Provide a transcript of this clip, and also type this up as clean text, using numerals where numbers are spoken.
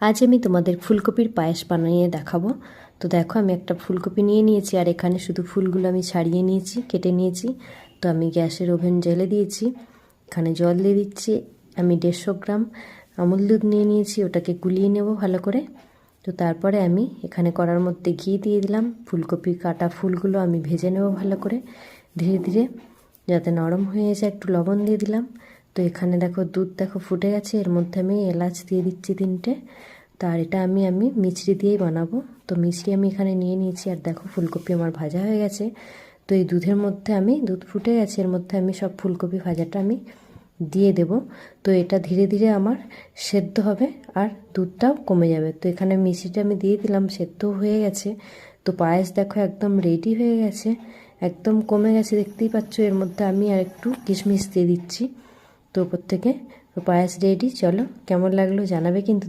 আজ আমি তোমাদের ফুলকপির পায়েস বানিয়ে দেখাবো। তো দেখো আমি একটা ফুলকপি নিয়ে নিয়েছি, আর এখানে শুধু ফুলগুলো আমি ছাড়িয়ে নিয়েছি, কেটে নিয়েছি। তো আমি গ্যাসের ওভেন জ্বেলে দিয়েছি, এখানে জল দিয়ে দিচ্ছি। আমি 150 গ্রাম আমুল দুধ নিয়ে নিয়েছি, ওটাকে গুলিয়ে নেব ভালো করে। তো তারপরে আমি এখানে কড়ার মধ্যে ঘি দিয়ে দিলাম। ফুলকপি কাটা ফুলগুলো আমি ভেজে নেব ভালো করে, ধীরে ধীরে যাতে নরম হয়ে যায়। একটু লবণ দিয়ে দিলাম। তো এখানে দেখো দুধ দেখো ফুটে গেছে, এর মধ্যে আমি এলাচ দিয়ে দিচ্ছি 3টে। তো আর এটা আমি মিছরি দিয়েই বানাবো। তো মিছরি আমি এখানে নিয়ে নিয়েছি, আর দেখো ফুলকপি আমার ভাজা হয়ে গেছে। তো এই দুধের মধ্যে দুধ ফুটে গেছে, এর মধ্যে আমি সব ফুলকপি ভাজাটা আমি দিয়ে দেব। তো এটা ধীরে ধীরে আমার সেদ্ধ হবে আর দুধটাও কমে যাবে। তো এখানে মিছরিটা আমি দিয়ে দিলাম, সেদ্ধ হয়ে গেছে। তো পায়েস দেখো একদম রেডি হয়ে গেছে, একদম কমে গেছে, দেখতেই পাচ্ছ। এর মধ্যে আমি আর একটু কিশমিশ দিয়ে দিচ্ছি তো উপর থেকে। তো পায়েস রেডি। চলো কেমন লাগলো জানাবে কিন্তু।